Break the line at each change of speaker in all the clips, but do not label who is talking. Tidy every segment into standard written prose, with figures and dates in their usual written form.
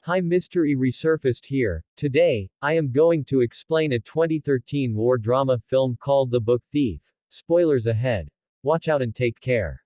Hi, Mystery Resurfaced here. Today, I am going to explain a 2013 war drama film called The Book Thief. Spoilers ahead. Watch out and take care.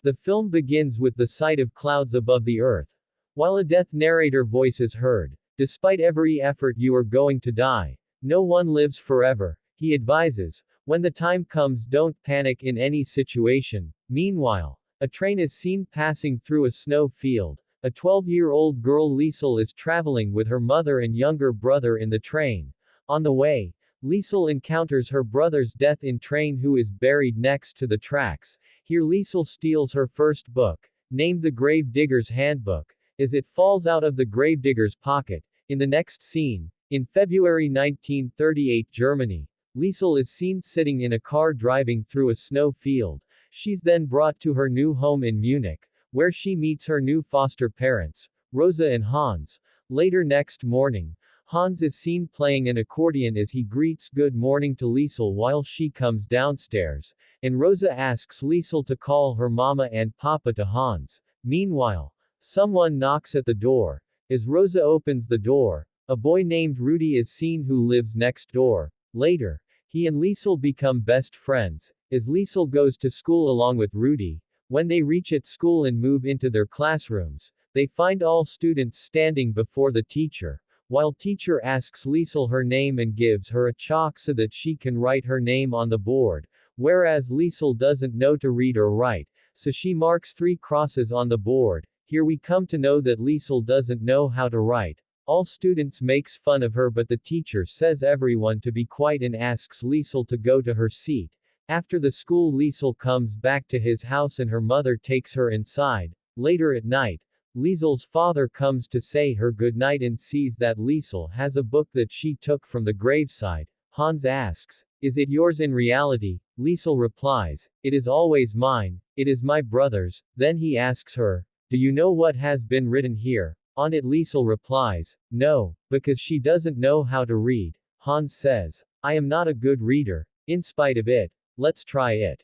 The film begins with the sight of clouds above the earth, while a death narrator voice is heard. Despite every effort, you are going to die. No one lives forever, he advises. When the time comes, don't panic in any situation. Meanwhile, a train is seen passing through a snow field. A 12-year-old girl, Liesel, is traveling with her mother and younger brother in the train. On the way, Liesel encounters her brother's death in train, who is buried next to the tracks. Here Liesel steals her first book, named The Grave Digger's Handbook, as it falls out of the gravedigger's pocket. In the next scene, in February 1938 Germany, Liesel is seen sitting in a car driving through a snow field. She's then brought to her new home in Munich, where she meets her new foster parents, Rosa and Hans. Later next morning, Hans is seen playing an accordion as he greets good morning to Liesel while she comes downstairs, and Rosa asks Liesel to call her mama and papa to Hans. Meanwhile, someone knocks at the door. As Rosa opens the door, a boy named Rudy is seen who lives next door. Later, he and Liesel become best friends, as Liesel goes to school along with Rudy. When they reach at school and move into their classrooms, they find all students standing before the teacher. While teacher asks Liesel her name and gives her a chalk so that she can write her name on the board, whereas Liesel doesn't know to read or write, so she marks 3 crosses on the board. Here we come to know that Liesel doesn't know how to write. All students makes fun of her, but the teacher says everyone to be quiet and asks Liesel to go to her seat. After the school, Liesel comes back to his house and her mother takes her inside. Later at night, Liesel's father comes to say her goodnight and sees that Liesel has a book that she took from the graveside. Hans asks, "Is it yours in reality?" Liesel replies, "It is always mine, it is my brother's." Then he asks her, "Do you know what has been written here?" On it Liesel replies, "No, because she doesn't know how to read." Hans says, "I am not a good reader. In spite of it, let's try it."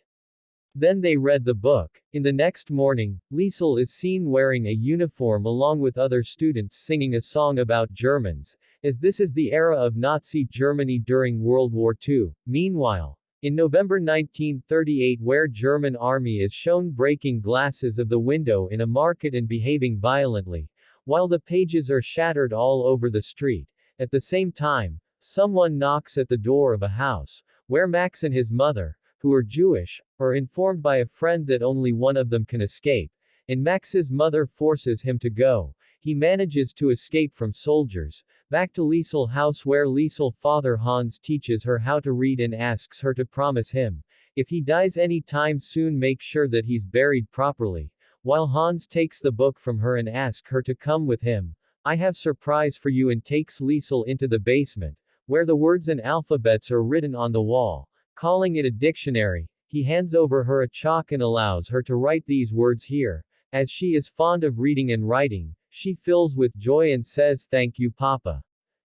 Then they read the book. In the next morning, Liesel is seen wearing a uniform along with other students singing a song about Germans, as this is the era of Nazi Germany during World War II. Meanwhile, in November 1938, where German army is shown breaking glasses of the window in a market and behaving violently, while the pages are shattered all over the street. At the same time, someone knocks at the door of a house, where Max and his mother, who are Jewish, are informed by a friend that only one of them can escape, and Max's mother forces him to go. He manages to escape from soldiers. Back to Liesel's house, where Liesel's father Hans teaches her how to read and asks her to promise him, if he dies any time soon, make sure that he's buried properly. While Hans takes the book from her and asks her to come with him. "I have surprise for you," and takes Liesel into the basement, where the words and alphabets are written on the wall. Calling it a dictionary, he hands over her a chalk and allows her to write these words here. As she is fond of reading and writing, she fills with joy and says, "Thank you, Papa."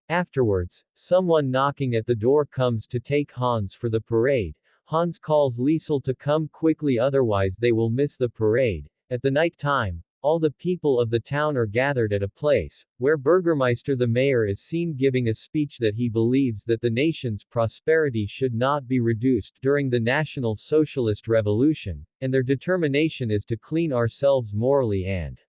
Afterwards, someone knocking at the door comes to take Hans for the parade. Hans calls Liesel to come quickly, otherwise they will miss the parade. At the night time, all the people of the town are gathered at a place, where Burgermeister the mayor is seen giving a speech that he believes that the nation's prosperity should not be reduced during the National Socialist Revolution, and their determination is to clean ourselves morally and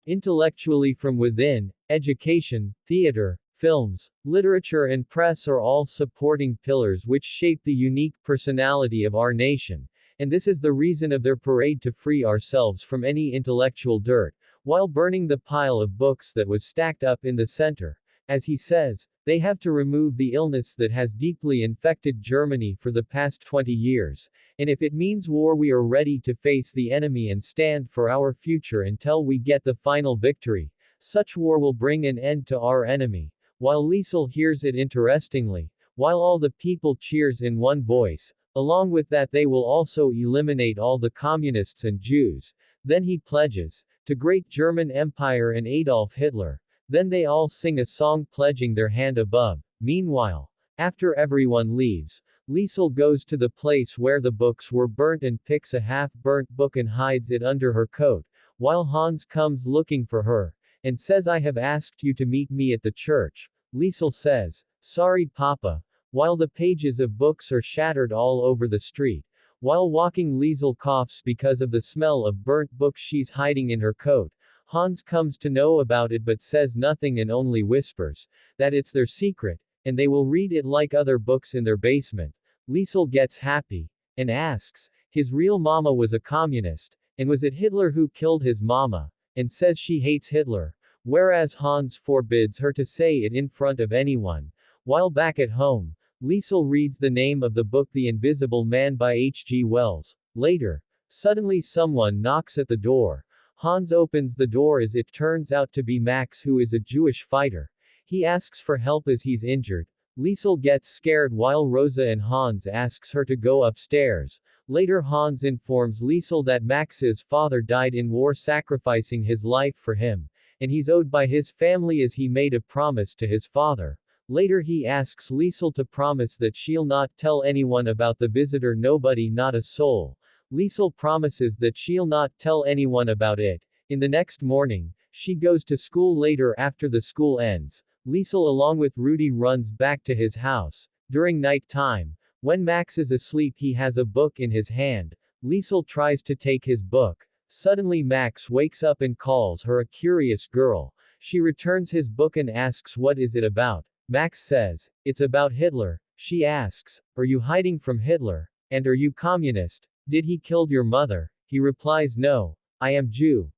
intellectually from within. Education, theater, films, literature and press are all supporting pillars which shape the unique personality of our nation. And this is the reason of their parade, to free ourselves from any intellectual dirt, while burning the pile of books that was stacked up in the center. As he says, they have to remove the illness that has deeply infected Germany for the past 20 years. And if it means war, we are ready to face the enemy and stand for our future until we get the final victory. Such war will bring an end to our enemy. While Liesel hears it interestingly, while all the people cheers in one voice. Along with that, they will also eliminate all the communists and Jews. Then he pledges to great German Empire and Adolf Hitler. Then they all sing a song pledging their hand above. Meanwhile, after everyone leaves, Liesel goes to the place where the books were burnt and picks a half-burnt book and hides it under her coat, while Hans comes looking for her. and says I have asked you to meet me at the church. Liesel says, sorry Papa. While the pages of books are shattered all over the street. While walking, Liesel coughs because of the smell of burnt books she's hiding in her coat. Hans comes to know about it but says nothing and only whispers that it's their secret, and they will read it like other books in their basement. Liesel gets happy and asks, his real mama was a communist, and was it Hitler who killed his mama? And says she hates Hitler, whereas Hans forbids her to say it in front of anyone. While back at home, Liesel reads the name of the book The Invisible Man by H.G. Wells. Later, suddenly someone knocks at the door. Hans opens the door as it turns out to be Max, who is a Jewish fighter. He asks for help as he's injured. Liesel gets scared while Rosa and Hans asks her to go upstairs. Later Hans informs Liesel that Max's father died in war sacrificing his life for him, and he's owed by his family as he made a promise to his father. Later he asks Liesel to promise that she'll not tell anyone about the visitor, nobody, not a soul. Liesel promises that she'll not tell anyone about it. In the next morning, she goes to school. Later, after the school ends, Liesel along with Rudy runs back to his house. During night time, when Max is asleep, he has a book in his hand. Liesel tries to take his book. Suddenly Max wakes up and calls her a curious girl. She returns his book and asks what is it about. Max says, it's about Hitler. She asks, are you hiding from Hitler? And are you communist? Did he kill your mother? He replies, no, I am Jew.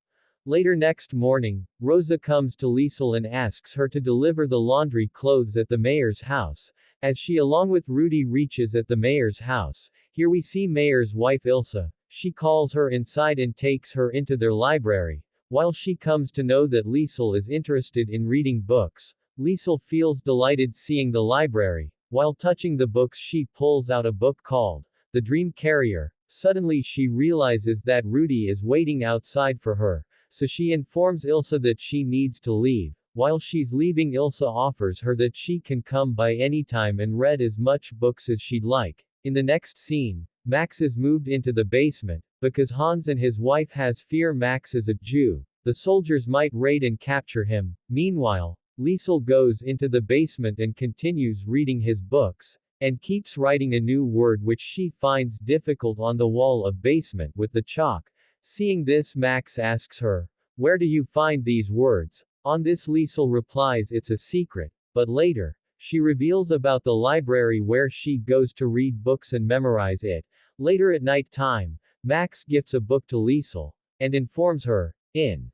Later next morning, Rosa comes to Liesel and asks her to deliver the laundry clothes at the mayor's house. As she along with Rudy reaches at the mayor's house, here we see mayor's wife Ilse. She calls her inside and takes her into their library. While she comes to know that Liesel is interested in reading books, Liesel feels delighted seeing the library. While touching the books, she pulls out a book called The Dream Carrier. Suddenly she realizes that Rudy is waiting outside for her, so she informs Ilse that she needs to leave. While she's leaving, Ilse offers her that she can come by anytime and read as much books as she'd like. In the next scene, Max is moved into the basement, because Hans and his wife has fear Max is a Jew. The soldiers might raid and capture him. Meanwhile, Liesel goes into the basement and continues reading his books, and keeps writing a new word which she finds difficult on the wall of basement with the chalk. Seeing this, Max asks her, where do you find these words? On this Liesel replies it's a secret, but later, she reveals about the library where she goes to read books and memorize it. Later at night time, Max gifts a book to Liesel, and informs her, in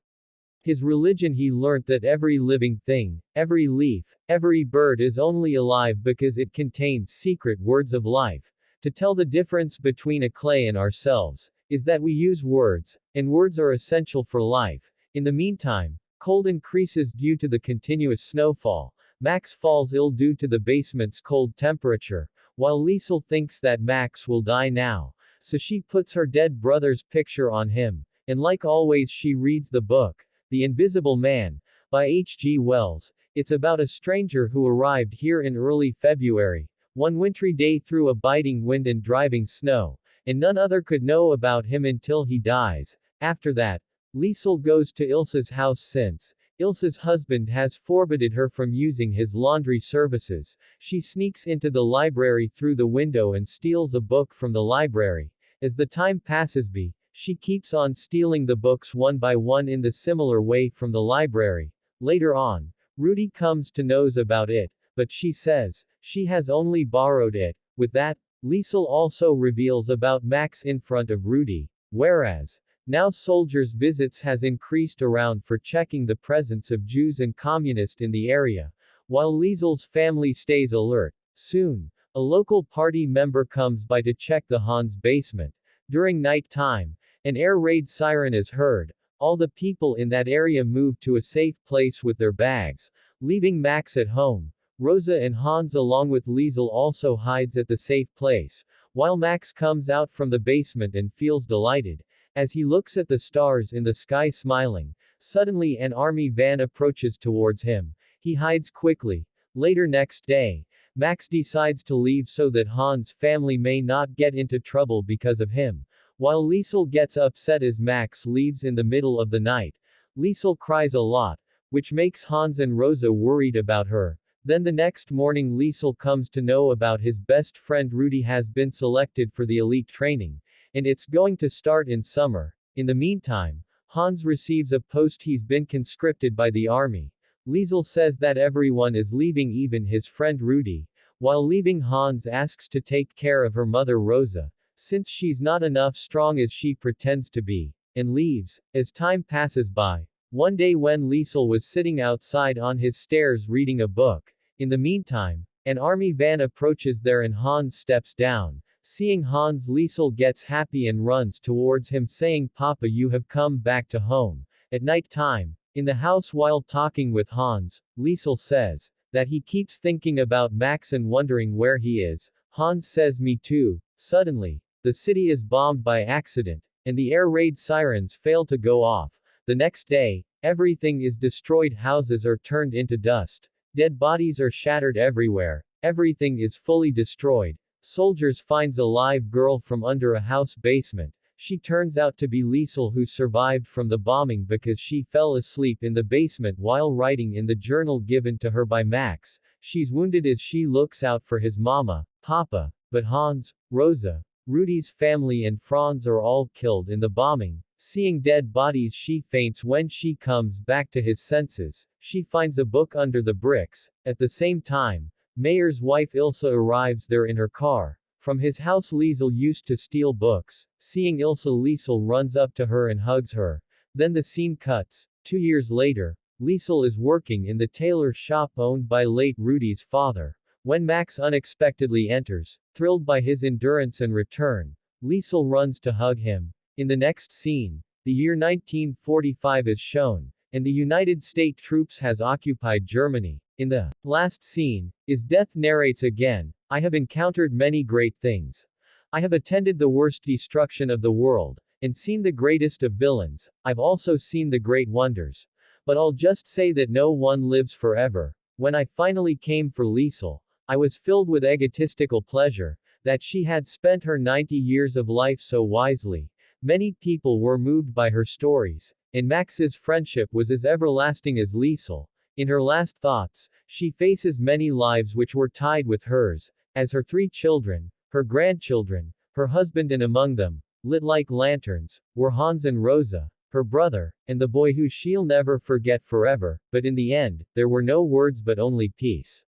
his religion he learnt that every living thing, every leaf, every bird is only alive because it contains secret words of life. To tell the difference between a clay and ourselves, is that we use words, and words are essential for life. In the meantime, cold increases due to the continuous snowfall. Max falls ill due to the basement's cold temperature, while Liesel thinks that Max will die now, so she puts her dead brother's picture on him, and like always she reads the book, The Invisible Man, by H.G. Wells. It's about a stranger who arrived here in early February, one wintry day through a biting wind and driving snow, and none other could know about him until he dies. After that, Liesel goes to Ilse's house since Ilse's husband has forbidden her from using his laundry services. She sneaks into the library through the window and steals a book from the library. As the time passes by, she keeps on stealing the books one by one in the similar way from the library. Later on, Rudy comes to know about it, but she says she has only borrowed it. With that, Liesel also reveals about Max in front of Rudy, whereas now soldiers' visits has increased around for checking the presence of Jews and communists in the area, while Liesel's family stays alert. Soon, a local party member comes by to check the Hans basement. During night time, an air raid siren is heard. All the people in that area move to a safe place with their bags, leaving Max at home. Rosa and Hans along with Liesel also hides at the safe place, while Max comes out from the basement and feels delighted. As he looks at the stars in the sky smiling, suddenly an army van approaches towards him. He hides quickly. Later next day, Max decides to leave so that Hans' family may not get into trouble because of him. While Liesel gets upset as Max leaves in the middle of the night, Liesel cries a lot, which makes Hans and Rosa worried about her. Then the next morning Liesel comes to know about his best friend Rudy has been selected for the elite training, and it's going to start in summer. In the meantime, Hans receives a post he's been conscripted by the army. Liesel says that everyone is leaving, even his friend Rudy. While leaving, Hans asks to take care of her mother Rosa, since she's not enough strong as she pretends to be, and leaves. As time passes by, one day when Liesel was sitting outside on his stairs reading a book, in the meantime, an army van approaches there and Hans steps down. Seeing Hans, Liesel gets happy and runs towards him saying, "Papa, you have come back to home." At night time, in the house while talking with Hans, Liesel says that he keeps thinking about Max and wondering where he is. Hans says, "Me too." Suddenly, the city is bombed by accident, and the air raid sirens fail to go off. The next day, everything is destroyed, houses are turned into dust. Dead bodies are shattered everywhere. Everything is fully destroyed. Soldiers finds a live girl from under a house basement. She turns out to be Liesel, who survived from the bombing because she fell asleep in the basement while writing in the journal given to her by Max. She's wounded as she looks out for his mama, Papa, but Hans, Rosa, Rudy's family and Franz are all killed in the bombing. Seeing dead bodies, she faints. When she comes back to his senses, she finds a book under the bricks. At the same time, Mayer's wife Ilse arrives there in her car. From his house, Liesel used to steal books. Seeing Ilse, Liesel runs up to her and hugs her. Then the scene cuts. 2 years later, Liesel is working in the tailor shop owned by late Rudy's father. When Max unexpectedly enters, thrilled by his endurance and return, Liesel runs to hug him. In the next scene, the year 1945 is shown, and the United States troops has occupied Germany. In the last scene, is death narrates again, "I have encountered many great things. I have attended the worst destruction of the world, and seen the greatest of villains. I've also seen the great wonders. But I'll just say that no one lives forever." When I finally came for Liesel, I was filled with egotistical pleasure, that she had spent her 90 years of life so wisely. Many people were moved by her stories, and Max's friendship was as everlasting as Liesel. In her last thoughts, she faces many lives which were tied with hers, as her 3 children, her grandchildren, her husband, and among them, lit like lanterns, were Hans and Rosa, her brother, and the boy who she'll never forget forever. But in the end, there were no words but only peace.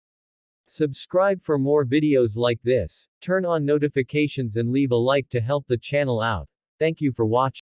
Subscribe for more videos like this, turn on notifications and leave a like to help the channel out. Thank you for watching.